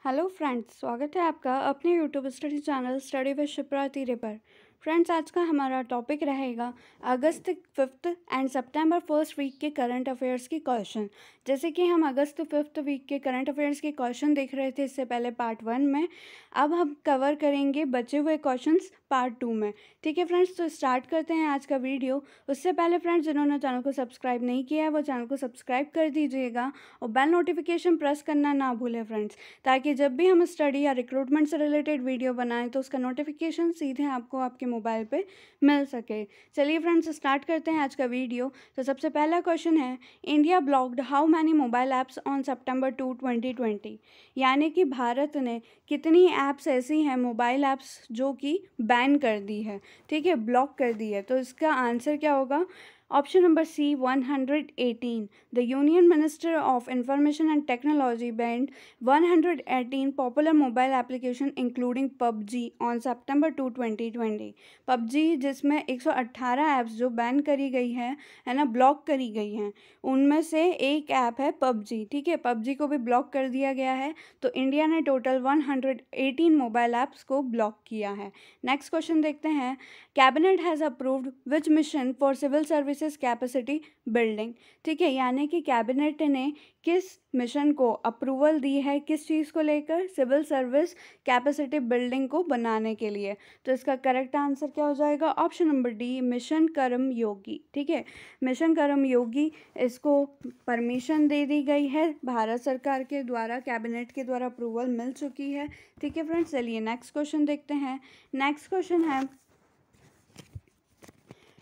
Hello friends, स्वागत है आपका अपने YouTube study channel study with Shipra Teere पर। फ्रेंड्स, आज का हमारा टॉपिक रहेगा अगस्त 5th एंड सितंबर 1st वीक के करंट अफेयर्स की क्वेश्चन। जैसे कि हम अगस्त 5th वीक के करंट अफेयर्स के क्वेश्चन देख रहे थे इससे पहले पार्ट 1 में। अब हम कवर करेंगे बचे हुए क्वेश्चंस पार्ट 2 में। ठीक है फ्रेंड्स, तो स्टार्ट करते हैं आज का वीडियो। उससे पहले फ्रेंड्स, जिन्होंने चैनल को सब्सक्राइब नहीं किया है वो चैनल को सब्सक्राइब कर दीजिएगा और बेल नोटिफिकेशन प्रेस करना ना भूलें फ्रेंड्स, ताकि जब भी हम स्टडी या रिक्रूटमेंट से रिलेटेड वीडियो बनाएं तो उसका नोटिफिकेशन सीधे आपको आपके मोबाइल पे मिल सके। चलिए फ्रेंड्स, स्टार्ट करते हैं आज का वीडियो। तो सबसे पहला क्वेश्चन है, India blocked how many mobile apps on September 2, 2020। यानी कि भारत ने कितनी ऐप्स ऐसी हैं मोबाइल ऐप्स जो कि बैन कर दी है, ठीक है, ब्लॉक कर दी है। तो इसका आंसर क्या होगा? Option number C 118। The union minister of information and technology banned 118 popular mobile application including PUBG on September 2, 2020। PUBG जिसमें 118 ऐप्स जो बैन करी गई है ना, ब्लॉक करी गई हैं, उनमें से एक ऐप है पबजी। ठीक है, पबजी को भी ब्लॉक कर दिया गया है। तो इंडिया ने टोटल 118 मोबाइल ऐप्स को ब्लॉक किया है। नेक्स्ट क्वेश्चन देखते हैं, cabinet has approved which mission for civil services capacity building. ठीक है, यानी कि कैबिनेट ने किस मिशन को अप्रूवल दी है, किस चीज़ को लेकर? सिविल सर्विस कैपेसिटी बिल्डिंग को बनाने के लिए। तो इसका करेक्ट आंसर क्या हो जाएगा? ऑप्शन नंबर डी, मिशन कर्म योगी। ठीक है, मिशन कर्म योगी, इसको परमिशन दे दी गई है भारत सरकार के द्वारा, कैबिनेट के द्वारा अप्रूवल मिल चुकी है। ठीक है फ्रेंड्स, चलिए नेक्स्ट क्वेश्चन देखते हैं। नेक्स्ट क्वेश्चन है,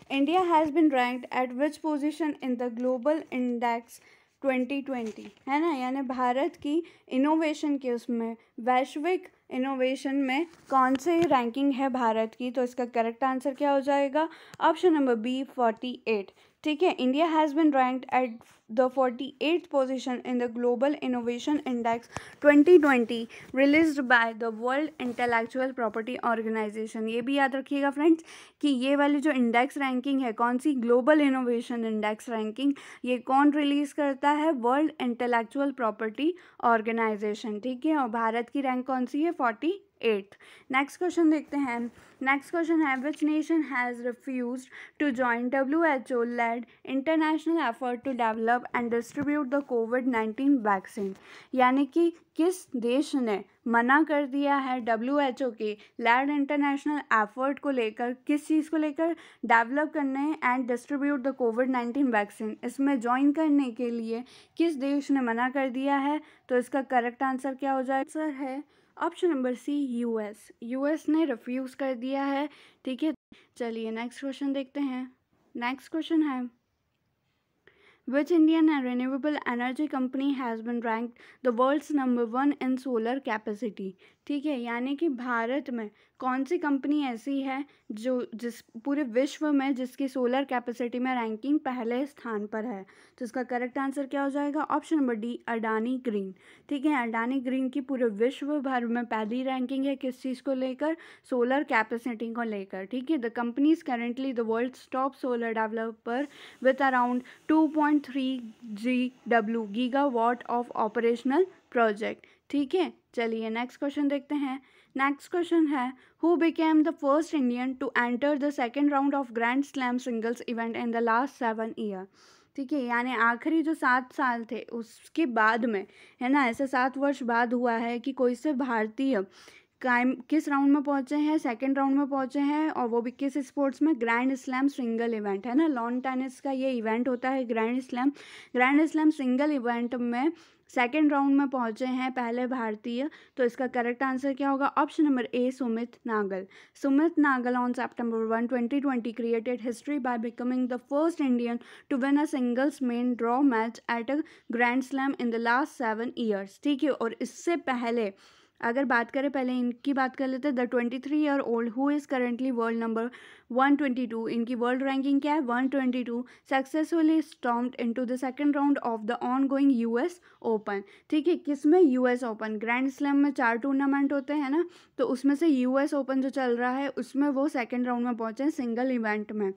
India has been ranked at which position in the global index 2020? है ना, यानी भारत की इनोवेशन के उसमें वैश्विक इनोवेशन में कौन से रैंकिंग है भारत की? तो इसका करेक्ट आंसर क्या हो जाएगा? Option number B 48। ठीक है, India has been ranked at the 48th position in the global innovation index 2020 released by the world intellectual property organisation. ये भी याद रखिएगा फ्रेंड्स कि ये वाली जो इंडेक्स रैंकिंग है, कौन सी? ग्लोबल इनोवेशन इंडेक्स रैंकिंग, ये कौन रिलीज़ करता है? World intellectual property organisation. ठीक है, और भारत की रैंक कौन सी है? 48। नेक्स्ट क्वेश्चन देखते हैं। नेक्स्ट क्वेश्चन है, which nation has refused to join WHO led international effort to develop and distribute the COVID-19 vaccine. यानी कि किस देश ने मना कर दिया है WHO के लेड इंटरनेशनल एफर्ट को लेकर? किस चीज़ को लेकर? डेवलप करने and distribute the COVID-19 vaccine, इसमें ज्वाइन करने के लिए किस देश ने मना कर दिया है? तो इसका करेक्ट आंसर क्या हो जाएगा? आंसर है option number C, US. US ने रिफ्यूज़ कर दिया है। ठीक है, चलिए नेक्स्ट क्वेश्चन देखते हैं। नेक्स्ट क्वेश्चन है, Which Indian and renewable energy company has been ranked the world's number 1 in solar capacity? ठीक है, यानी कि भारत में कौन सी कंपनी ऐसी है जो जिस पूरे विश्व में जिसकी सोलर कैपेसिटी में रैंकिंग पहले स्थान पर है? तो इसका करेक्ट आंसर क्या हो जाएगा? Option number D, Adani green. ठीक है, अडानी ग्रीन की पूरे विश्व भर में पहली रैंकिंग है, किस चीज़ को लेकर? सोलर कैपेसिटी को लेकर। ठीक है, the company is currently the world's top solar developer with around 2.3 GW gigawatt of operational project. ठीक है, चलिए नेक्स्ट क्वेश्चन देखते हैं। नेक्स्ट क्वेश्चन है, who became the first Indian to enter the second round of grand slam singles event in the last 7 year? ठीक है, यानी आखिरी जो 7 साल थे उसके बाद में, है ना, ऐसे 7 वर्ष बाद हुआ है कि कोई से भारतीय किस राउंड में पहुंचे हैं? सेकंड राउंड में पहुंचे हैं, और वो भी किस स्पोर्ट्स में? ग्रैंड स्लैम सिंगल इवेंट, है ना, लॉन टेनिस का ये इवेंट होता है grand slam. Grand slam single event में सेकंड राउंड में पहुंचे हैं पहले भारतीय। तो इसका करेक्ट आंसर क्या होगा? Option number A, Sumit Nagal. Sumit Nagal on September 1, 2020 created history by becoming the first Indian to win a singles men draw match at a grand slam in the last 7 years. ठीक है, और इससे पहले अगर बात करें, पहले इनकी बात कर लेते हैं, the 23 year old who is currently world number 122, इनकी वर्ल्ड रैंकिंग क्या है? 122, successfully stomped into the second round of the ongoing US open. ठीक है, किस में? US open. ग्रैंड स्लैम में 4 टूर्नामेंट होते हैं ना, तो उसमें से US ओपन जो चल रहा है उसमें वो सेकंड राउंड में पहुंचे हैं सिंगल इवेंट में।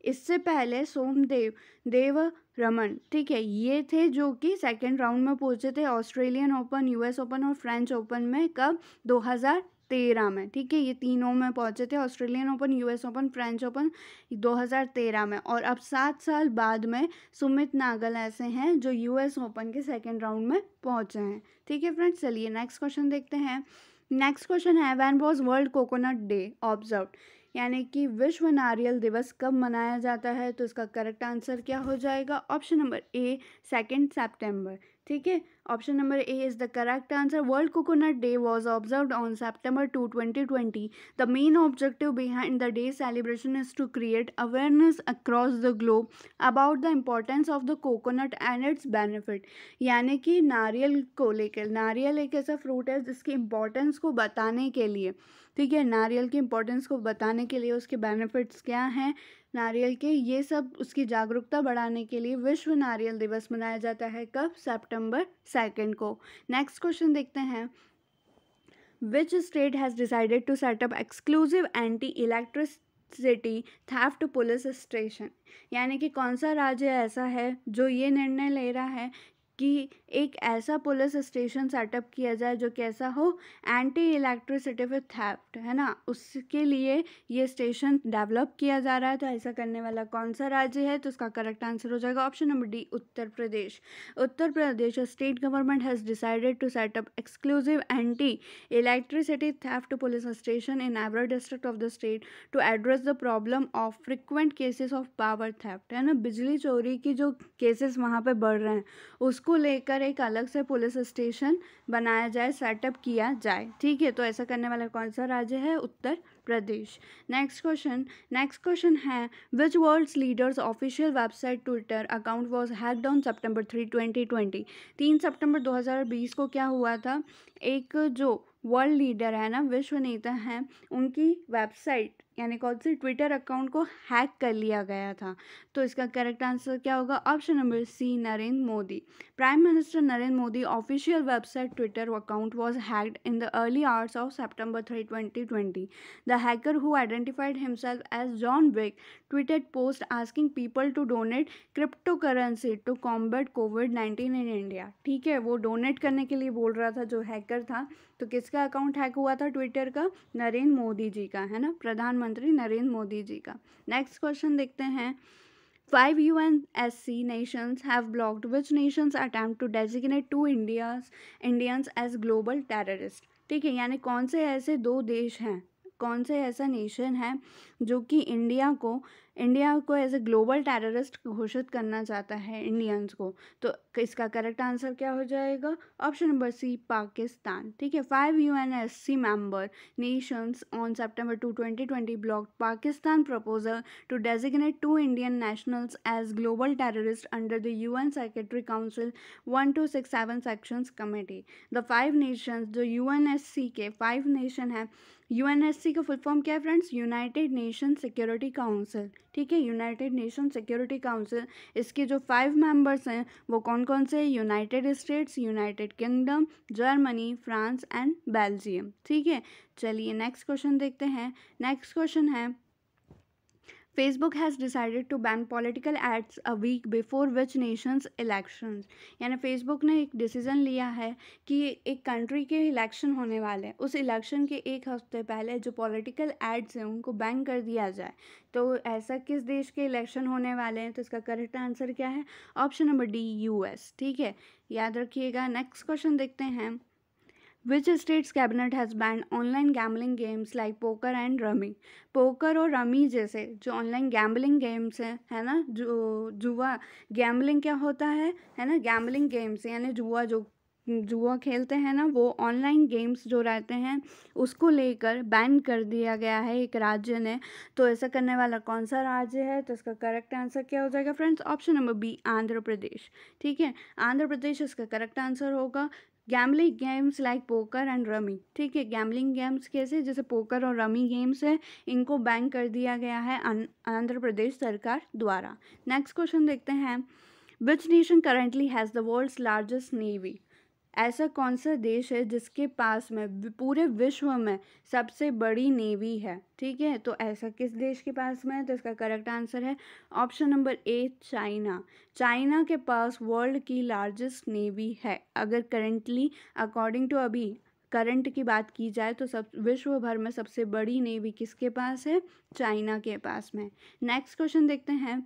इससे पहले सोमदेव देव रमन, ठीक है, ये थे जो कि सेकेंड राउंड में पहुंचे थे ऑस्ट्रेलियन ओपन, यूएस ओपन और फ्रेंच ओपन में। कब? 2013 में, ठीक है, ये तीनों में पहुंचे थे, Australian open, US open, French open 2013 में। और अब 7 साल बाद में सुमित नागल ऐसे हैं जो यूएस ओपन के सेकेंड राउंड में पहुंचे हैं, ठीक है फ्रेंड्स। चलिए नेक्स्ट क्वेश्चन देखते हैं। नेक्स्ट क्वेश्चन है when was world coconut day observed, यानी कि विश्व नारियल दिवस कब मनाया जाता है? तो इसका करेक्ट आंसर क्या हो जाएगा? ऑप्शन नंबर ए 2 सितंबर, ठीक है, option number A is the correct answer. World coconut day was observed on September 2, 2020. The main objective behind the day celebration is to create awareness across the globe about the importance of the coconut and its benefit. यानी कि नारियल को लेकर, नारियल एक ऐसा fruit है जिसकी इम्पोर्टेंस को बताने के लिए, ठीक है, नारियल की इम्पोर्टेंस को बताने के लिए, उसके बेनिफिट्स क्या हैं नारियल के, ये सब उसकी जागरूकता बढ़ाने के लिए विश्व नारियल दिवस मनाया जाता है। कब? सितंबर 2 को। नेक्स्ट क्वेश्चन देखते हैं। Which state has decided to set up exclusive anti electricity theft police station, यानी कि कौन सा राज्य ऐसा है जो ये निर्णय ले रहा है कि एक ऐसा पुलिस स्टेशन सेटअप किया जाए जो कैसा हो, एंटी इलेक्ट्रिसिटी विद थेफ्ट, है ना, उसके लिए ये स्टेशन डेवलप किया जा रहा है। तो ऐसा करने वाला कौन सा राज्य है? तो उसका करेक्ट आंसर हो जाएगा option number D, Uttar Pradesh. Uttar Pradesh state government has decided to set up exclusive anti electricity theft police station in every district of the state to address the problem of frequent cases of power theft, है ना, बिजली चोरी की जो cases वहाँ पे बढ़ रहे हैं उसको लेकर एक अलग से पुलिस स्टेशन बनाया जाए, सेटअप किया जाए, ठीक है। तो ऐसा करने वाला कौन सा राज्य है? उत्तर प्रदेश। नेक्स्ट क्वेश्चन है which world's leaders official website Twitter account was hacked on September 3, 2020। 3 सितंबर 2020 को क्या हुआ था? एक जो वर्ल्ड लीडर है ना, विश्व नेता हैं, उनकी वेबसाइट यानी कौन सी ट्विटर अकाउंट को हैक कर लिया गया था। तो इसका करेक्ट आंसर क्या होगा? Option number C, Narendra Modi. Prime minister Narendra Modi official website Twitter account was hacked in the early hours of September 3, 2020. The hacker, who identified himself as John Wick, tweeted post asking people to donate cryptocurrency to combat COVID-19 in India. ठीक है, वो donate करने के लिए बोल रहा था जो हैकर था। तो किसका अकाउंट हैक हुआ था ट्विटर का? नरेंद्र मोदी जी का, है ना, प्रधानमंत्री नरेंद्र मोदी जी का। नेक्स्ट क्वेश्चन देखते हैं। 5 UNSC nations have blocked which nations attempt to designate two Indians as global terrorists, ठीक है, यानी कौन से ऐसे 2 देश हैं, कौन से ऐसा नेशन है जो कि इंडिया को एज ए ग्लोबल टेररिस्ट घोषित करना चाहता है इंडियंस को। तो इसका करेक्ट आंसर क्या हो जाएगा? ऑप्शन नंबर सी, पाकिस्तान, ठीक है। 5 UNSC member nations on September 2, 2020 blocked Pakistan proposal to designate 2 Indian nationals as global terrorists under the UN Secretary Council 1267 sections committee. The 5 nations, जो UNSC के 5 नेशन हैं, यूएनएससी का full form क्या है friends? United nation security council, ठीक है, United nation security council. इसके जो 5 मेंबर्स हैं वो कौन कौन से? United states, United kingdom, Germany, France and Belgium, ठीक है। चलिए नेक्स्ट क्वेश्चन देखते हैं। नेक्स्ट क्वेश्चन है Facebook has decided to ban political ads a week before which nation's elections, यानी फेसबुक ने एक डिसीजन लिया है कि एक कंट्री के इलेक्शन होने वाले हैं, उस इलेक्शन के एक हफ्ते पहले जो पॉलिटिकल एड्स हैं उनको बैन कर दिया जाए। तो ऐसा किस देश के इलेक्शन होने वाले हैं? तो इसका करेक्ट आंसर क्या है? ऑप्शन नंबर डी, यूएस, ठीक है, याद रखिएगा। नेक्स्ट क्वेश्चन देखते हैं। Which state's cabinet has banned online gambling games like poker and rummy? Poker और रमी जैसे जो ऑनलाइन गैम्बलिंग गेम्स हैं, है ना, जो जुआ, गैम्बलिंग क्या होता है ना, गैम्बलिंग गेम्स यानी जुआ खेलते हैं ना, वो ऑनलाइन गेम्स जो रहते हैं उसको लेकर बैन कर दिया गया है एक राज्य ने। तो ऐसा करने वाला कौन सा राज्य है? तो इसका करेक्ट आंसर क्या हो जाएगा friends? Option number B, Andhra Pradesh, ठीक है, आंध्र प्रदेश इसका करेक्ट आंसर होगा। Gambling games like poker and rummy, ठीक है, गैम्बलिंग गेम्स कैसे, जैसे पोकर और रमी गेम्स है, इनको बैन कर दिया गया है आंध्र प्रदेश सरकार द्वारा। नेक्स्ट क्वेश्चन देखते हैं। Which nation currently has the world's largest navy? ऐसा कौन सा देश है जिसके पास में पूरे विश्व में सबसे बड़ी नेवी है? ठीक है, तो ऐसा किस देश के पास में है? तो इसका करेक्ट आंसर है ऑप्शन नंबर ए, चाइना। चाइना के पास वर्ल्ड की लार्जेस्ट नेवी है। अगर करेंटली अकॉर्डिंग टू अभी करंट की बात की जाए तो सब विश्व भर में सबसे बड़ी नेवी किसके पास है? चाइना के पास में। नेक्स्ट क्वेश्चन देखते हैं।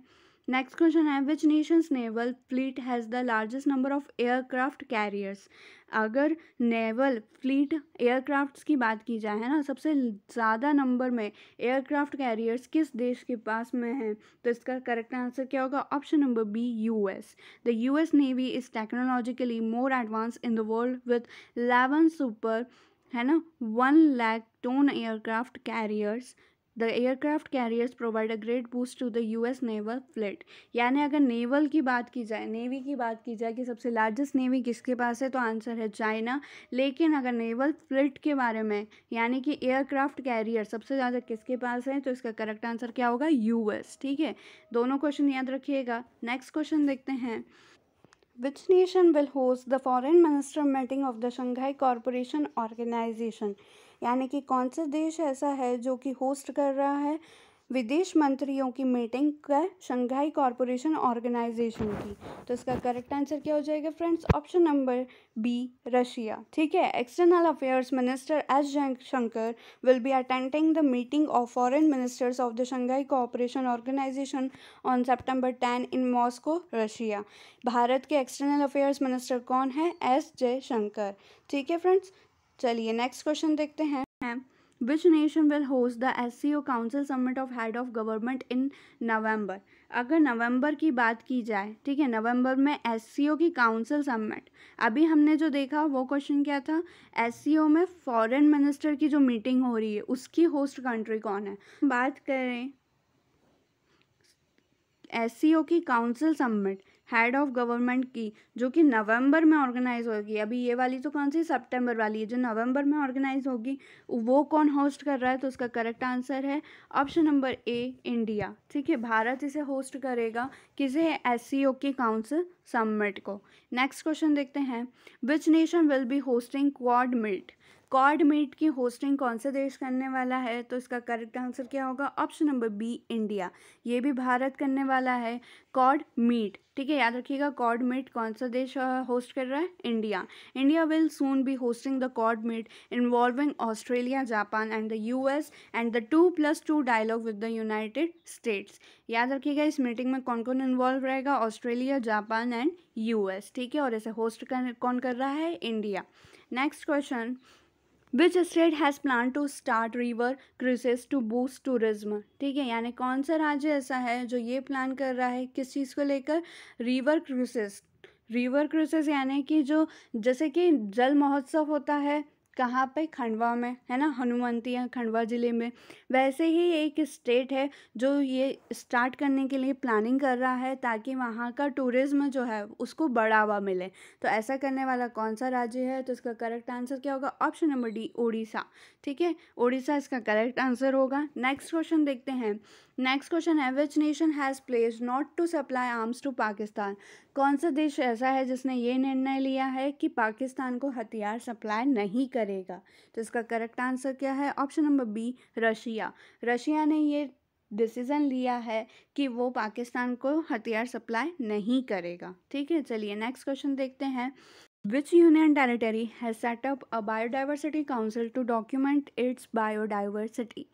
नेक्स्ट क्वेश्चन है which nations naval fleet has the largest number of aircraft carriers? अगर नेवल फ्लीट एयरक्राफ्ट्स की बात की जाए, है ना, सबसे ज़्यादा नंबर में एयरक्राफ्ट कैरियर्स किस देश के पास में है? तो इसका करेक्ट आंसर क्या होगा? Option number B, US. The US navy is technologically more advance in the world with 11 super, है ना, 1 lakh ton aircraft carriers. The aircraft carriers provide a great boost to the US naval fleet. यानी अगर naval की बात की जाए, navy की बात की जाए कि सबसे लार्जेस्ट नेवी किसके पास है, तो आंसर है चाइना। लेकिन अगर नेवल फ्लीट के बारे में यानी कि एयरक्राफ्ट कैरियर सबसे ज़्यादा किसके पास है, तो इसका करेक्ट आंसर क्या होगा? यूएस। ठीक है, दोनों क्वेश्चन याद रखिएगा। नेक्स्ट क्वेश्चन देखते हैं। Which nation will host the foreign minister meeting of the Shanghai Cooperation Organization? यानी कि कौन सा देश ऐसा है जो कि होस्ट कर रहा है विदेश मंत्रियों की मीटिंग का शंघाई कॉरपोरेशन ऑर्गेनाइजेशन की? तो इसका करेक्ट आंसर क्या हो जाएगा friends? Option number B, Russia. ठीक है, external affairs minister S Jaishankar will be attending the meeting of foreign ministers of the Shanghai corporation organisation on September 10 in Moscow, Russia. Bharat के external affairs minister कौन है? S Jaishankar. ठीक है friends, चलिए next question देखते हैं। Which nation will host the SCO council summit of head of government in November? अगर नवंबर की बात की जाए, ठीक है, नवंबर में SCO की काउंसिल समिट, अभी हमने जो देखा वो क्वेश्चन क्या था? SCO में फॉरेन मिनिस्टर की जो मीटिंग हो रही है उसकी होस्ट कंट्री कौन है? बात करें SCO की council summit head of government की जो कि नवंबर में ऑर्गेनाइज होगी, अभी ये वाली तो कौन सी सितंबर वाली है, जो नवंबर में ऑर्गेनाइज होगी वो कौन होस्ट कर रहा है? तो उसका करेक्ट आंसर है ऑप्शन नंबर ए, इंडिया। ठीक है, भारत इसे होस्ट करेगा, किसे? SCO की काउंसिल समिट को। नेक्स्ट क्वेश्चन देखते हैं। Which nation will be hosting quad meet? Quad meet की होस्टिंग कौन सा देश करने वाला है? तो इसका करेक्ट आंसर क्या होगा? Option number B, India. ये भी भारत करने वाला है क्वाड मीट। ठीक है, याद रखिएगा क्वाड मीट कौन सा देश होस्ट कर रहा है? India. India will soon be hosting the quad meet involving Australia, Japan and the US and the 2+2 dialogue with the United States. याद रखिएगा इस मीटिंग में कौन कौन इन्वॉल्व रहेगा? Australia, Japan and US. ठीक है, और इसे होस्ट कौन कर रहा है? India. Next question. Which state has plan to start river cruises to boost tourism? ठीक है, यानी कौन सा राज्य ऐसा है जो ये प्लान कर रहा है किस चीज़ को लेकर? River cruises. रिवर क्रूजेस यानी कि जो जैसे कि जल महोत्सव होता है कहाँ पे? खंडवा में, है ना, हनुमंतिया खंडवा ज़िले में। वैसे ही एक स्टेट है जो ये स्टार्ट करने के लिए प्लानिंग कर रहा है ताकि वहाँ का टूरिज्म जो है उसको बढ़ावा मिले। तो ऐसा करने वाला कौन सा राज्य है? तो इसका करेक्ट आंसर क्या होगा? Option number D, Orissa. ठीक है, उड़ीसा इसका करेक्ट आंसर होगा। नेक्स्ट क्वेश्चन देखते हैं। नेक्स्ट क्वेश्चन है which nation has placed not to supply arms to Pakistan? कौन सा देश ऐसा है जिसने ये निर्णय लिया है कि पाकिस्तान को हथियार सप्लाई नहीं करेगा? तो इसका करेक्ट आंसर क्या है? Option number B, Russia. Russia ने ये डिसीज़न लिया है कि वो पाकिस्तान को हथियार सप्लाई नहीं करेगा। ठीक है, चलिए नेक्स्ट क्वेश्चन देखते हैं। Which union territory has set up a biodiversity council to document its biodiversity?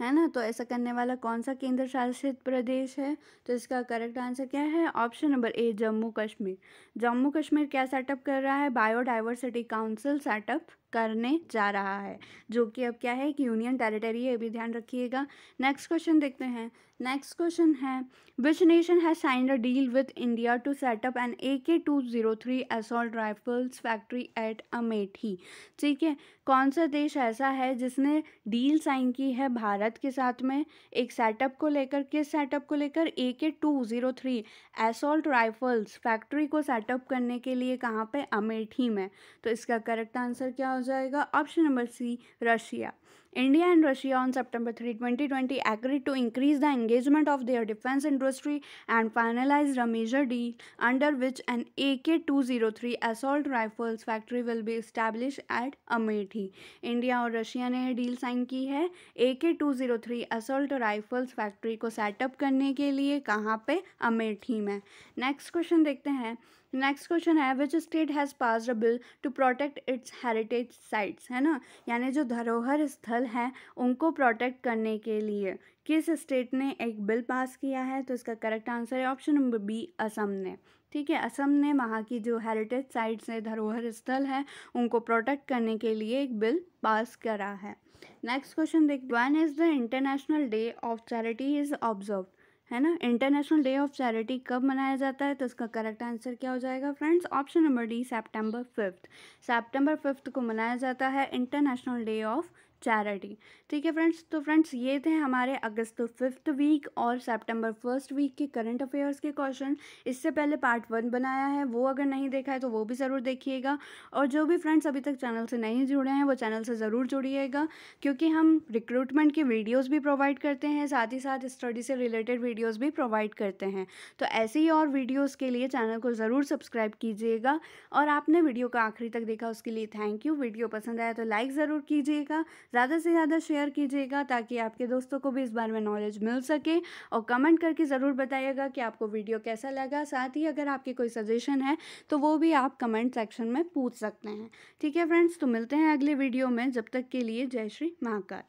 है ना, तो ऐसा करने वाला कौन सा केंद्र शासित प्रदेश है? तो इसका करेक्ट आंसर क्या है? ऑप्शन नंबर ए, जम्मू कश्मीर। जम्मू कश्मीर क्या सेटअप कर रहा है? बायोडाइवर्सिटी काउंसिल सेटअप करने जा रहा है, जो कि अब क्या है कि यूनियन टेरिटरी है, ये भी ध्यान रखिएगा। नेक्स्ट क्वेश्चन देखते हैं। नेक्स्ट क्वेश्चन है which nation has signed a deal with India to set up an AK-203 assault rifles factory at Amethi? ठीक है, कौन सा देश ऐसा है जिसने डील साइन की है भारत के साथ में एक सेटअप को लेकर? किस सेटअप को लेकर? AK-203 असॉल्ट राइफल्स फैक्ट्री को सेटअप करने के लिए। कहाँ पे? अमेठी में। तो इसका करेक्ट आंसर क्या हो जाएगा? Option number C, Russia. India and Russia on September 3, 2020 agreed to increase the engagement of their defense industry and finalized a major deal under which an AK-203 assault rifles factory will be established at Amethi. India और Russia ने deal sign की है AK-203 assault rifles factory को setup करने के लिए, कहाँ पे? अमेठी में। नेक्स्ट क्वेश्चन देखते हैं। नेक्स्ट क्वेश्चन है which state has passed a bill to protect its heritage sites, है ना, यानी जो धरोहर स्थल हैं उनको प्रोटेक्ट करने के लिए किस स्टेट ने एक बिल पास किया है? तो इसका करेक्ट आंसर है ऑप्शन नंबर बी, असम ने। ठीक है, असम ने वहाँ की जो हेरिटेज साइट्स है, धरोहर स्थल है, उनको प्रोटेक्ट करने के लिए एक बिल पास करा है। नेक्स्ट क्वेश्चन देख, when is the international day of charity is observe, है ना, इंटरनेशनल डे ऑफ चैरिटी कब मनाया जाता है? तो इसका करेक्ट आंसर क्या हो जाएगा friends? Option number D, September 5। September 5 को मनाया जाता है इंटरनेशनल डे ऑफ चैरिटी। ठीक है फ्रेंड्स, तो फ्रेंड्स ये थे हमारे अगस्त 5th वीक और September 1st वीक के करंट अफेयर्स के क्वेश्चन। इससे पहले पार्ट 1 बनाया है, वो अगर नहीं देखा है तो वो भी ज़रूर देखिएगा। और जो भी फ्रेंड्स अभी तक चैनल से नहीं जुड़े हैं वो चैनल से ज़रूर जुड़िएगा, क्योंकि हम रिक्रूटमेंट की वीडियोज़ भी प्रोवाइड करते हैं, साथ ही साथ स्टडी से रिलेटेड वीडियोज़ भी प्रोवाइड करते हैं। तो ऐसे ही और वीडियोज़ के लिए चैनल को ज़रूर सब्सक्राइब कीजिएगा। और आपने वीडियो को आखिरी तक देखा उसके लिए थैंक यू। वीडियो पसंद आया तो लाइक ज़रूर कीजिएगा, ज़्यादा से ज़्यादा शेयर कीजिएगा ताकि आपके दोस्तों को भी इस बारे में नॉलेज मिल सके। और कमेंट करके ज़रूर बताइएगा कि आपको वीडियो कैसा लगा। साथ ही अगर आपके कोई सजेशन है तो वो भी आप कमेंट सेक्शन में पूछ सकते हैं। ठीक है फ्रेंड्स, तो मिलते हैं अगले वीडियो में। जब तक के लिए जय श्री महाकाल।